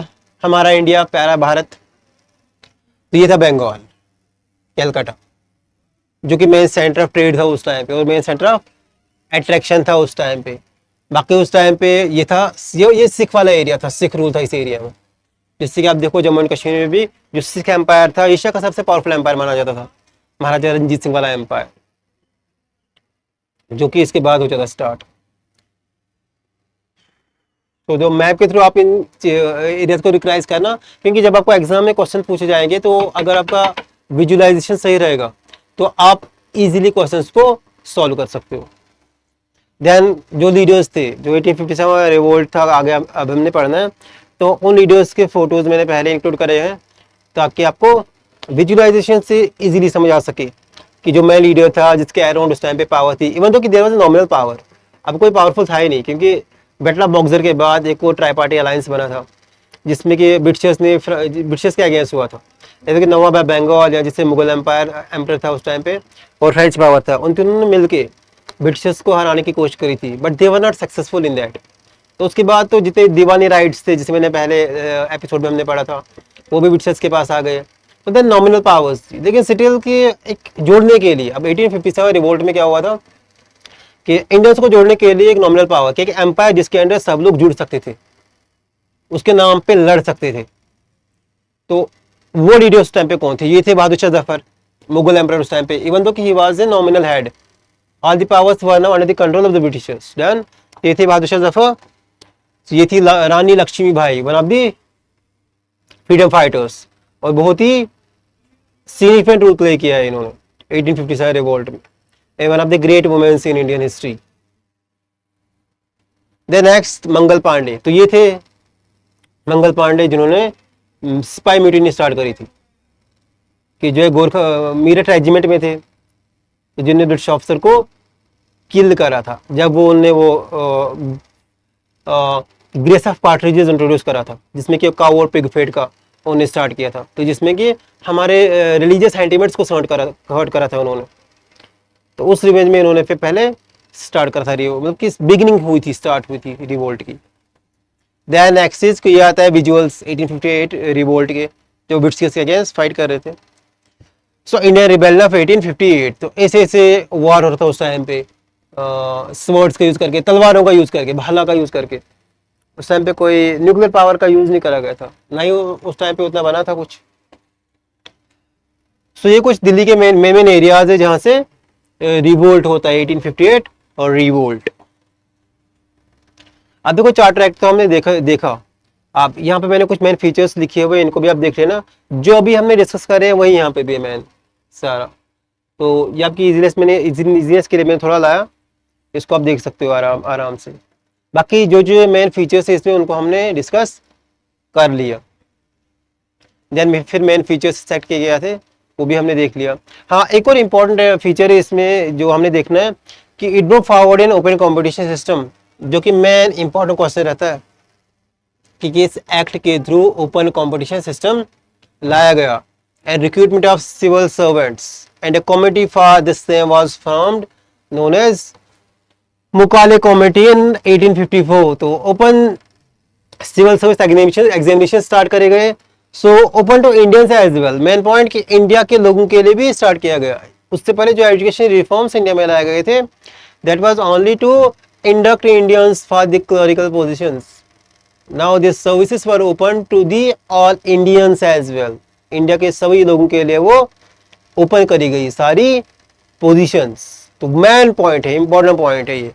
हमारा इंडिया, प्यारा भारत। तो ये था बंगाल, कलकत्ता, जो कि मेन सेंटर ऑफ ट्रेड था उस टाइम पे और मेन सेंटर ऑफ अट्रैक्शन था उस टाइम पे। बाकी उस टाइम पे ये था, ये सिख वाला एरिया था, सिख रूल था इस एरिया में। जिससे कि आप देखो जम्मू एंड कश्मीर में भी जो सिख एम्पायर था एशिया का सबसे पावरफुल एम्पायर माना जाता था, महाराजा रंजीत सिंह वाला एम्पायर, जो कि इसके बाद हो जाता स्टार्ट। तो जो मैप के थ्रू आप इन एरियाज को रिकग्नाइज करना, क्योंकि जब आपको एग्जाम में क्वेश्चन पूछे जाएंगे तो अगर आपका विजुअलाइजेशन सही रहेगा तो आप इजीली क्वेश्चंस को सॉल्व कर सकते हो। देन जो लीडर्स थे, जो 1857 रिवोल्ट था, आगे अब हमने पढ़ना है, तो उन लीडर्स के फोटोज मैंने पहले इंक्लूड करे हैं ताकि आपको विजुअलाइजेशन से इजीली समझ आ सके कि जो मैं लीडर था जिसके अराउंड उस टाइम पे पावर थी, इवन तो कि देयर वाज नॉमिनल पावर, अब कोई पावरफुल था ही नहीं, क्योंकि बैटल ऑफ बॉक्सर के बाद एक वो ट्राई पार्टी अलायंस बना था जिसमें कि ब्रिटिशर्स के अगेंस्ट हुआ था, जैसे कि नवाब बंगाल या जिससे मुगल एम्पायर था उस टाइम पे, और फ्रेंच पावर था, उन तीनों ने मिलकर ब्रिटिशर्स को हराने की कोशिश करी थी, but they were not successful in that. तो उसके बाद तो जितने दीवानी राइट्स थे, जिसे मैंने पहले एपिसोड में हमने पढ़ा था, वो भी ब्रिटिशर्स के पास आ गए। तो देन नॉमिनल पावर्स थी, लेकिन सिटिल के एक जोड़ने के लिए अब 1857 रिवोल्ट में क्या हुआ था कि इंडियंस को जोड़ने के लिए एक नॉमिनल पावर, कि एक एम्पायर जिसके अंडर सब लोग जुड़ सकते थे, उसके नाम पे लड़ सकते थे। तो वो लीडर उस टाइम पे कौन थे? ये थे बहादुर शाह जफर, मुगल एम्पायर उस टाइम पे, इवन दो कि he was a nominal head, all the powers were now under the control of the Britishers. Done, ये थे बहादुर शाह जफर, ये थी Rani Lakshmibai, one of the freedom fighters, और बहुत ही सिग्निफिकेंट रोल प्ले किया है इन्होंने 1857 रिवोल्ट में, one of the great womens in Indian history. Then next Mangal Pandey, तो ये थे मंगल पांडे जिन्होंने स्पाई म्यूटिनी स्टार्ट करी थी, कि जो है गोरखा मीरठ रेजिमेंट में थे, तो जिन्होंने ब्रिटिश ऑफिसर को किल करा था जब वो उनने वो ग्रेस ऑफ पार्ट्रिजेस इंट्रोड्यूस करा था, जिसमें कि काऊ और पिग फेट का उन्होंने स्टार्ट किया था, तो जिसमें कि हमारे रिलीजियस सेंटिमेंट्स को हर्ट करा था उन्होंने। तो उस रिवेंज में इन्होंने फिर पहले स्टार्ट करा था, मतलब कि बिगिनिंग हुई थी, स्टार्ट हुई थी रिवोल्ट की। देन एक्सिस को ये आता है विजुअल्स 1858 रिवोल्ट के, जो ब्रिटिश के अगेंस्ट फाइट कर रहे थे। सो इंडियन रिबेलियन ऑफ 1858, तो ऐसे वॉर हो रहा था उस टाइम पे, स्वर्ड्स का यूज करके, तलवारों का यूज करके, भाला का यूज करके। उस टाइम पे कोई न्यूक्लियर पावर का यूज नहीं करा गया था, ना ही उस टाइम पे उतना बना था कुछ। सो ये कुछ दिल्ली के मेन एरियाज है जहां से रिवोल्ट होता है 1858 और रिवोल्ट। अब देखो चार्टर एक्ट तो हमने देखा आप यहाँ पे मैंने कुछ मेन फीचर्स लिखे हुए, इनको भी आप देख लेना, जो अभी हमने डिस्कस करे हैं वही यहाँ पे भी है मैन सारा। तो ये आपकी इजीनेस के लिए मैंने थोड़ा लाया, इसको आप देख सकते हो आराम से। बाकी जो मेन फीचर्स है इसमें उनको हमने डिस्कस कर लिया। देन फिर मेन फीचर्स सेट किए गए थे वो भी हमने देख लिया। हाँ, एक और इम्पॉर्टेंट फीचर है इसमें जो हमने देखना है कि it broke forward in open competition system, जो कि मेन इंपॉर्टेंट क्वेश्चन रहता है कि इस एक्ट के थ्रू ओपन कंपटीशन सिस्टम लाया गया, and recruitment of civil servants and a committee for this same was formed known as Macaulay committee in 1854। तो open civil service examination start करे गए, so open to Indians as well. Main point कि India के लोगों के लिए भी start किया गया। उससे पहले जो एजुकेशन रिफॉर्म्स इंडिया में लाए गए थे, that was only to induct Indians for the clerical positions. Now these services were open to the all Indians as well. India के सभी लोगों के लिए वो ओपन करी गई सारी पोजीशंस। तो मेन पॉइंट है, इंपॉर्टेंट पॉइंट है ये,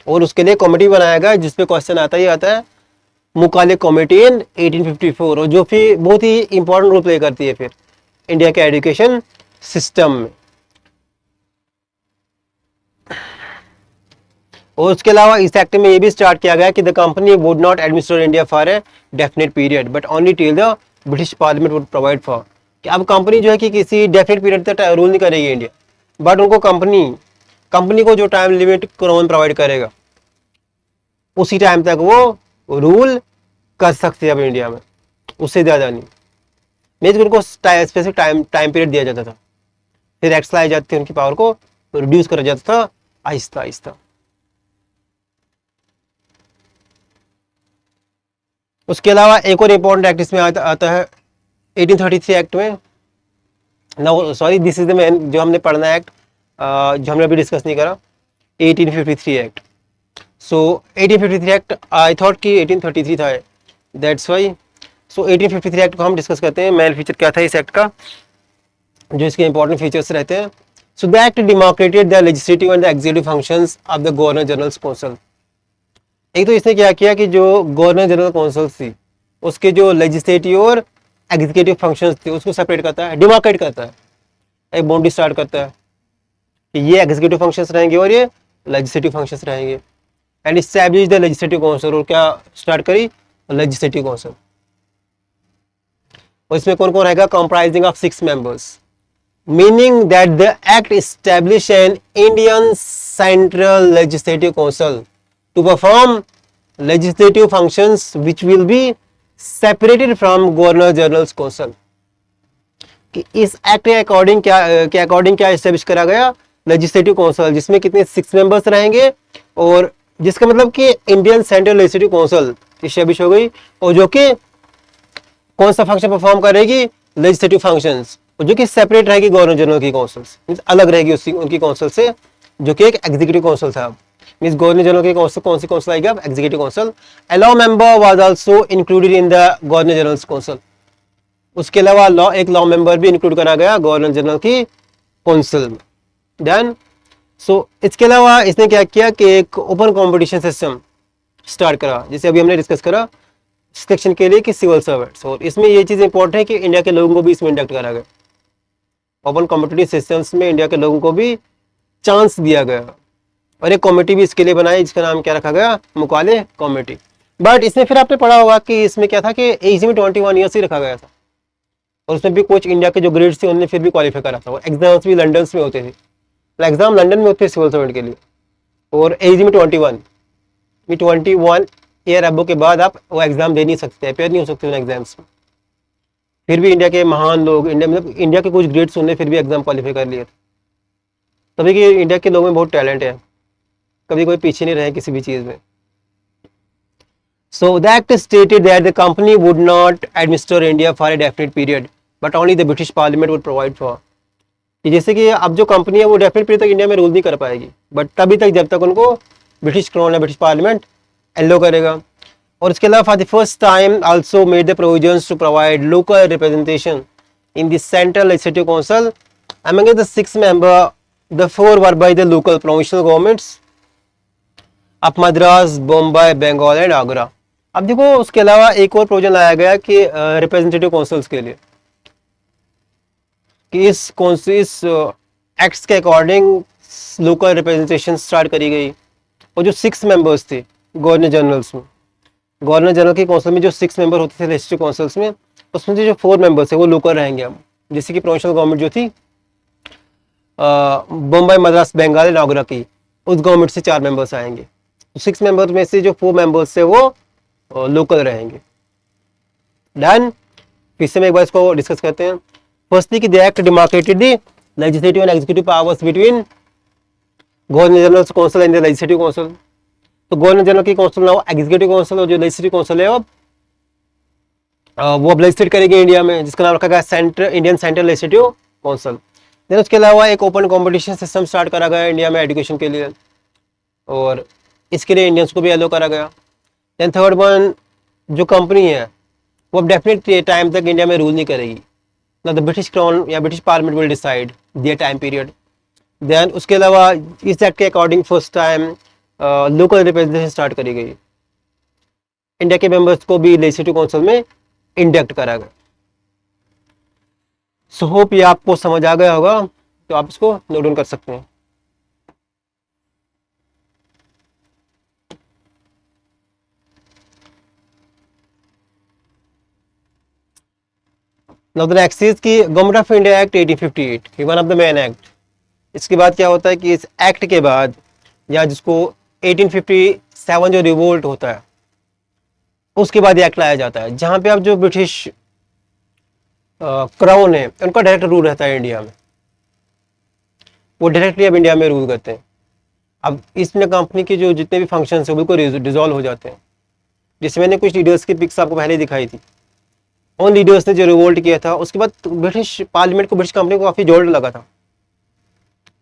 और उसके लिए कमेटी बनाया गया जिसपे क्वेश्चन आता है मुकाले कमेटी इन 1854, और जो फिर बहुत ही इंपॉर्टेंट रोल प्ले करती है फिर इंडिया के एजुकेशन सिस्टम में। और उसके अलावा इस एक्ट में ये भी स्टार्ट किया गया कि the company would not administer India for a definite period but only till the British parliament would provide for, कि अब कंपनी जो है कि किसी डेफिनेट पीरियड तक रूल नहीं करेगी इंडिया, बट उनको कंपनी को जो टाइम लिमिट कानून प्रोवाइड करेगा उसी टाइम तक वो रूल कर सकते हैं अब इंडिया में, उससे ज़्यादा नहीं। मीन्स उनको स्पेसिफिक टाइम पीरियड दिया जाता था, फिर एक्ट्स लाई जाती थी, उनकी पावर को रिड्यूस करा जाता था आहिस्ता आहिस्ता। उसके अलावा एक और इम्पोर्टेंट एक्ट इसमें आता है 1833 एक्ट में। No sorry, this is the main जो हमने पढ़ना है एक्ट, जो हमने अभी डिस्कस नहीं करा, 1853 act. So 1853 act I thought कि 1833 था, दैट्स वाई। सो 1853 एक्ट को हम डिस्कस करते हैं। मेन फीचर क्या था इस एक्ट का, जो इसके इंपॉर्टेंट फीचर्स रहते हैं। So the act demarcated the legislative and the executive functions of the governor general council. एक तो इसने क्या किया कि जो गवर्नर जनरल काउंसिल थी उसके जो लेजिस्लेटिव और एग्जीक्यूटिव फंक्शंस थे उसको सेपरेट करता है, डिमार्केट करता है, एक बाउंड्री स्टार्ट करता है कि ये एग्जीक्यूटिव फंक्शंस रहेंगे और ये लेजिस्लेटिव फंक्शंस रहेंगे, and establish the legislative council. और क्या स्टार्ट करी, लेजिस्लेटिव काउंसिल। और इसमें कौन कौन रहेगा, comprising of 6 members, meaning that the act establish an Indian central legislative council to perform legislative functions which will be separated from governor general's council। कि इस एक्ट के अकॉर्डिंग क्या एस्टेब्लिश करा गया, लेजिस्लेटिव काउंसिल, जिसमें कितने 6 मेंबर्स रहेंगे, और जिसका मतलब कि Indian central legislative council establish हो गई, और जो कि कौन सा फंक्शन परफॉर्म करेगी, लेजिस्लेटिव फंक्शंस, और जो कि सेपरेट रहेगी गवर्नर जनरल की काउंसिल, मींस अलग रहेगी उनकी काउंसिल से, जो कि एक एग्जीक्यूटिव काउंसिल था। मींस गवर्नर जनरल की कौन सी काउंसिल आएगी, अब executive council. Allow member was also included in the governor general council. उसके अलावा एक लॉ मेंबर भी इंक्लूड करा गया गवर्नर जनरल की काउंसिल में। डन। सो इसके अलावा इसने क्या किया कि एक ओपन कंपटीशन सिस्टम स्टार्ट करा, जैसे अभी हमने डिस्कस करा सिलेक्शन के लिए कि सिविल सर्वेंट्स, और इसमें ये चीज इंपॉर्टेंट है कि इंडिया के लोगों को भी इसमें इंडक्ट करा गया। ओपन कॉम्पिटिटिव सिस्टम्स में इंडिया के लोगों को भी चांस दिया गया, और एक कमेटी भी इसके लिए बनाई जिसका नाम क्या रखा गया, मुकाले कमेटी। बट इसमें फिर आपने पढ़ा होगा कि इसमें क्या था कि एज में 21 ईयर्स ही रखा गया था, और उसमें भी कुछ इंडिया के जो ग्रेड्स थे उन्होंने फिर भी क्वालिफाई करा था, और एग्जाम्स भी लंदन में होते थे, एग्जाम लंदन में होते थे सिविल सर्वेंट के लिए, और एज में 21 ईयर अबो के बाद आप वो एग्जाम दे नहीं सकते, अपेयर नहीं हो सकते उन एग्जाम्स में। फिर भी इंडिया के महान लोग, इंडिया के कुछ ग्रेड्स उन्होंने फिर भी एग्जाम क्वालिफाई कर लिए थे। तभी कि इंडिया के लोगों में बहुत टैलेंट है, कभी कोई पीछे नहीं रहे किसी भी चीज में। So that stated that the company would not administer India for a definite period but only the British parliament would provide for, कि जैसे कि अब जो कंपनी है वो डेफिनेट पीरियड तक इंडिया में रूल नहीं कर पाएगी, बट तभी तक जब तक उनको ब्रिटिश क्राउन या ब्रिटिश पार्लियामेंट एलो करेगा। और इसके अलावा for the first time also made the provisions to provide local representation in the central legislative council among the 6 member, the 4 were by the local provincial governments of Madras, Bombay, Bengal and Agra. अब देखो उसके अलावा एक और प्रोविजन लाया गया कि रिप्रेजेंटेटिव काउंसिल्स के लिए, कि इस एक्ट्स के अकॉर्डिंग लोकल रिप्रेजेंटेशन स्टार्ट करी गई, और जो 6 मेंबर्स थे गवर्नर जनरल्स में, गवर्नर जनरल की काउंसिल में जो 6 मेंबर होते थे लेजिस्लेटिव काउंसिल्स में, उसमें से जो 4 मेंबर्स है वो लोकल रहेंगे। हम जैसे कि प्रोविंशियल गवर्नमेंट जो थी बम्बई, मद्रास, बंगाल एंड आगरा की, उस गवर्नमेंट से 4 मेंबर्स आएंगे। 6 मेंबर्स में से जो 4 मेंबर्स है वो लोकल रहेंगे। डन। फिर से एक बार इसको डिस्कस करते हैं। फर्स्टली कि the act demarcated the legislative and executive powers between governor general council and the legislative council. तो गवर्नर जनरल की काउंसिल ना हो एग्जीक्यूटिव काउंसिल, और जो लेजिस्लेटिव काउंसिल है वो अब लेजिस्लेट करेगी इंडिया में, जिसका नाम रखा गया Indian central legislative council. Then उसके अलावा एक ओपन कॉम्पिटिशन सिस्टम स्टार्ट करा गया इंडिया में एजुकेशन के लिए, और इसके लिए इंडियंस को भी एलो करा गया। देन थर्ड वन, जो कंपनी है वो अब डेफिनेट टाइम तक इंडिया में रूल नहीं करेगी, ना द ब्रिटिश क्राउन या British parliament will decide their time period. Then उसके अलावा इस एक्ट के according first time local representation start करी गई, इंडिया के मेंबर्स को भी लेजिस्लेटिव काउंसिल में इंडक्ट करा गया। सो होप ये आपको समझ आ गया होगा, तो आप इसको नोट डाउन कर सकते हैं। नाउ द नेक्स्ट इज कि government of India act 1858, one of the main act. इसके बाद क्या होता है कि इस एक्ट के बाद, या जिसको 1857 जो रिवोल्ट होता है उसके बाद एक्ट लाया जाता है, जहां पे अब जो ब्रिटिश क्राउन है उनका डायरेक्ट रूल रहता है इंडिया में, वो डायरेक्टली अब इंडिया में रूल करते हैं। अब इसमें कंपनी के जो जितने भी फंक्शन है वो बिल्कुल डिजोल्व हो जाते हैं। जिसमें मैंने कुछ लीडर्स की पिक्स आपको पहले दिखाई थी, उन लीडर्स ने जो रिवोल्ट किया था उसके बाद ब्रिटिश पार्लियामेंट को, ब्रिटिश कंपनी को काफ़ी जोर लगा था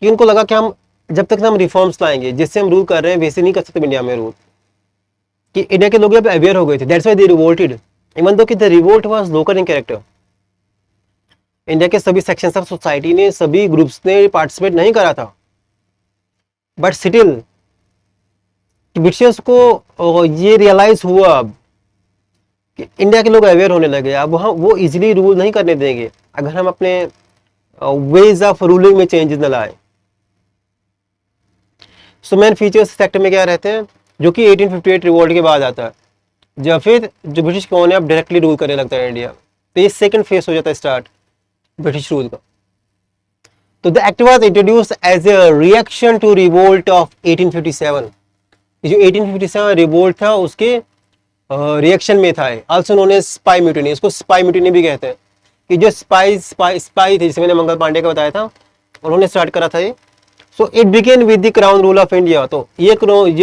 कि उनको लगा कि हम जब तक हम रिफॉर्म्स लाएंगे जिससे हम रूल कर रहे हैं वैसे नहीं कर सकते इंडिया में रूल, कि इंडिया के लोग अब अवेयर हो गए थे। That's why they revolted, even though कि the revolt was local in character. India के सभी सेक्शंस ऑफ सोसाइटी ने, सभी ग्रुप्स ने पार्टिसिपेट नहीं करा था, बट स्टिल ब्रिटिशर्स को ये रियलाइज हुआ अब कि इंडिया के लोग अवेयर होने लगे, अब वो इजीली रूल नहीं करने देंगे अगर हम अपने वेज ऑफ रूलिंग में चेंजेस न लाए। सो मेन फीचर्स सेक्टर में क्या रहते हैं, जो कि 1858 रिवोल्ट के बाद आता है, जब फिर जो ब्रिटिश कौन है अब डायरेक्टली रूल करने लगता है इंडिया। तो ये सेकंड फेज हो जाता है स्टार्ट ब्रिटिश रूल का। तो the act was introduced as a reaction to revolt of 1857। ये जो 1857 रिवोल्ट था उसके रिएक्शन में था, also known as sepoy mutiny. इसको स्पाई म्यूटिनी भी कहते हैं, कि जो स्पाई थे, जिसे मैंने मंगल पांडे का बताया था, उन्होंने स्टार्ट करा था ये। So it began with the crown rule of India. तो ये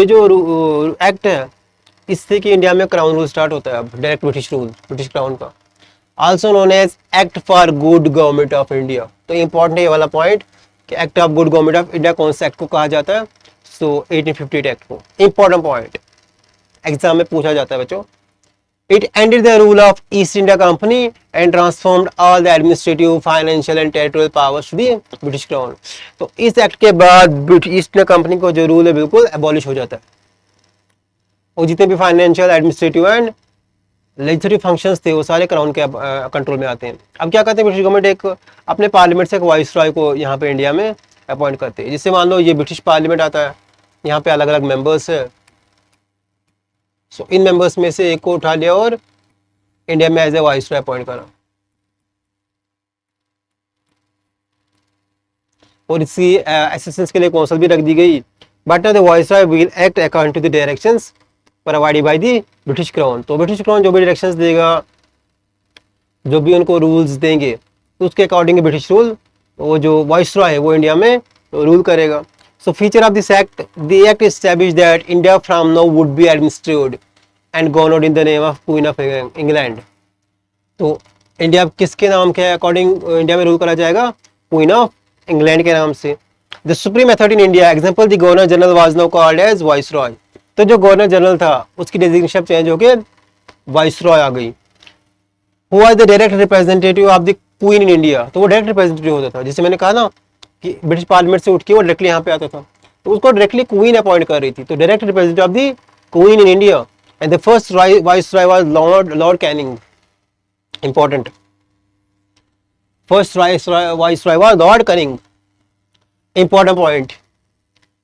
जो एक्ट है इससे कि इंडिया में क्राउन रूल स्टार्ट होता है अब, direct British rule, British crown का। Also known as act for good government of India. तो इंपॉर्टेंट है ये वाला पॉइंट कि act of good government of India कौन से एक्ट को कहा जाता है। सो 1858 एक्ट को, इंपॉर्टेंट पॉइंट, एग्जाम में पूछा जाता है बच्चों। It ended the rule of East India Company and transformed all the administrative, financial and territorial powers to the British Crown। तो इस एक्ट के बाद ईस्ट इंडिया कंपनी को जो रूल है बिल्कुल एबॉलिश हो जाता है, और जितने भी financial, administrative and legislative functions थे वो सारे क्राउन के कंट्रोल में आते हैं। अब क्या करते हैं ब्रिटिश गवर्नमेंट, एक अपने पार्लियामेंट से एक वाइसरॉय को यहाँ पे इंडिया में अपॉइंट करते हैं। जिससे मान लो ये ब्रिटिश पार्लियामेंट आता है, यहाँ पे अलग अलग मेंबर्स है। सो इन मेंबर्स में से एक को उठा लिया और इंडिया में एज ए वाइसरॉय अपॉइंट करा, और इसकी असिस्टेंस के लिए कौंसल भी रख दी गई। But the viceroy will act according to the directions provided by the British crown. तो ब्रिटिश क्राउन जो भी डायरेक्शंस देगा, जो भी उनको रूल्स देंगे, तो उसके अकॉर्डिंग ब्रिटिश रूल, वो जो वाइसरॉय है वो इंडिया में रूल करेगा। So feature of this act, the act establish that India from now would be administered and governed in the name of queen of England. तो इंडिया किसके नाम के अकॉर्डिंग इंडिया में रूल करा जाएगा, क्वीन ऑफ इंग्लैंड के नाम से। The supreme authority in India, example the governor general was now called as viceroy. तो जो गवर्नर जनरल था उसकी डेजिग्नेशन चेंज होकर वाइसरॉय आ गई। Who was the direct representative of the queen in India. तो वो डायरेक्ट रिप्रेजेंटेटिव होता था, जिसे मैंने कहा ना कि ब्रिटिश पार्लियामेंट से उठ के वो डायरेक्टली यहाँ पे आता था, तो उसको डायरेक्टली क्वीन अपॉइंट कर रही थी। तो direct representative of the queen in India, and the first viceroy was Lord Canning. Important, first viceroy was Lord Canning. Important point,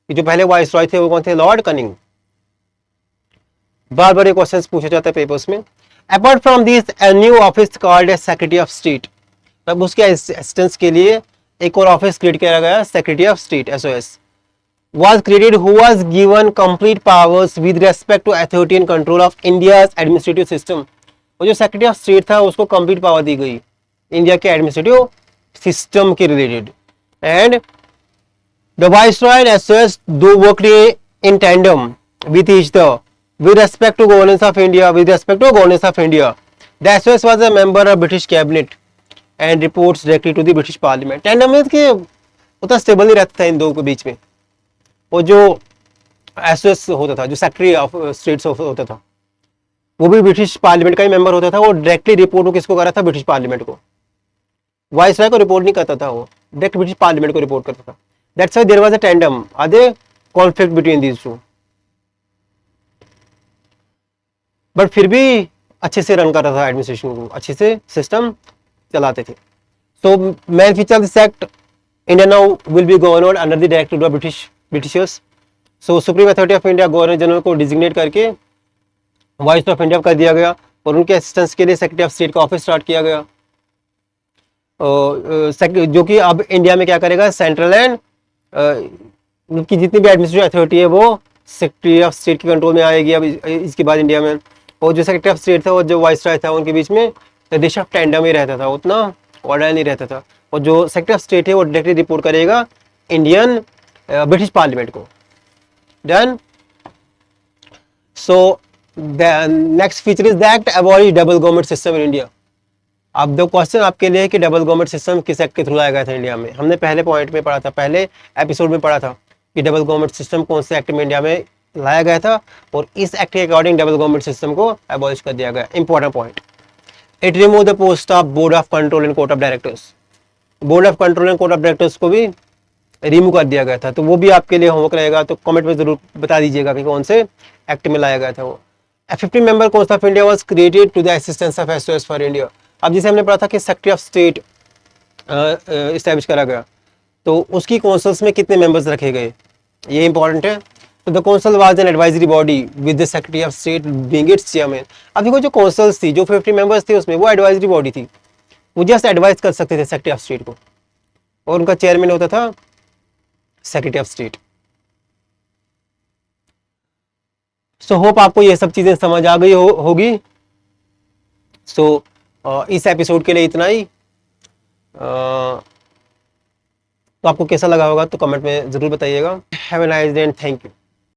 जो पहले वाइसरॉय थे वो कौन थे, लॉर्ड कैनिंग। बार बार ये क्वेश्चंस पूछे जाते हैं पेपर्स में। Apart from this a new office called as secretary of state. तब उसके असिस्टेंस के लिए एक और ऑफिस क्रिएट किया गया, secretary of state, SOS was created, who was given complete powers with respect to authority and control of India's administrative system। वो जो सेक्रेटरी ऑफ स्टेट था उसको कंप्लीट पावर दी गई इंडिया के एडमिनिस्ट्रेटिव सिस्टम के related. And the viceroy and SOS two worked in tandem with each other with respect to governance of India, with respect to governance of India. The SOS was a member of British cabinet and reports directly to the British Parliament। Tandem में कि उतना stable नहीं रहता था इन दो के बीच में। वो जो एसओएस होता था, जो सेक्रेटरी ऑफ स्टेट्स होता था, वो भी ब्रिटिश पार्लियामेंट का ही मेंबर होता था। वो डायरेक्टली रिपोर्ट किसको कर रहा था, ब्रिटिश पार्लियामेंट को। वाइसरॉय को रिपोर्ट नहीं करता था, वो डायरेक्ट ब्रिटिश पार्लियामेंट को रिपोर्ट करता था। That's why there was a tandem, or conflict between these two. But फिर भी अच्छे से रन कर रहा था एडमिनिस्ट्रेशन को, अच्छे से सिस्टम चलाते थे। So main feature of this act, India now will be governed under the directorate of Britishers. So supreme authority of India governor general को डिजिग्नेट करके वाइस ऑफ इंडिया कर दिया गया, और उनके असिस्टेंस के लिए सेक्रेटरी ऑफ स्टेट का ऑफिस स्टार्ट किया गया। जो कि अब इंडिया में क्या करेगा, सेंट्रल एंड की जितनी भी एडमिनिस्ट्रेटिव अथॉरिटी है वो सेक्रेटरी ऑफ स्टेट के कंट्रोल में आएगी अब इसके बाद इंडिया में। और जो सेक्रेटरी ऑफ स्टेट था और जो वाइसराय था उनके बीच में देश ऑफ टेंडम ही रहता था, उतना ऑर्डर नहीं रहता था। और जो सेक्रेटरी ऑफ स्टेट है वो डायरेक्टली रिपोर्ट करेगा इंडियन ब्रिटिश पार्लियामेंट को। Done. So the next feature is that abolish double government system in India. अब दो क्वेश्चन आपके लिए कि डबल गवर्नमेंट सिस्टम किस एक्ट के थ्रू लाया गया था इंडिया में। हमने पहले पॉइंट में पढ़ा था, पहले एपिसोड में पढ़ा था कि डबल गवर्नमेंट सिस्टम कौन से एक्ट में इंडिया में लाया गया था, और इस एक्ट के अकॉर्डिंग डबल गवर्नमेंट सिस्टम को एबॉलिश कर दिया गया। Important point, it remove the post of board of control and court of directors. Board of control and court of directors को भी रिमूव कर दिया गया था। तो वो भी आपके लिए होमवर्क रहेगा, तो कमेंट में जरूर बता दीजिएगा कि कौन से एक्ट में लाया गया था वो। 15 member council of India was created to the assistance of SOS for India. अब जैसे हमने पढ़ा था कि सेक्रेटरी ऑफ स्टेट इस्टेब्लिश करा गया, तो उसकी काउंसिल्स में कितने मेंबर्स रखे गए, ये इंपॉर्टेंट है। तो the council was an advisory body with the secretary of state being it's chairman. अब देखो जो काउंसिल्स थी, जो 50 मेंबर्स थे उसमें, वो एडवाइजरी बॉडी थी, वो जस्ट एडवाइस कर सकते थे सेक्रेटरी ऑफ स्टेट को, और उनका चेयरमैन होता था secretary of state. So hope आपको ये सब चीजें समझ आ गई होगी। सो इस एपिसोड के लिए इतना ही। तो आपको कैसा लगा होगा तो कमेंट में जरूर बताइएगा। Have a nice day and thank you.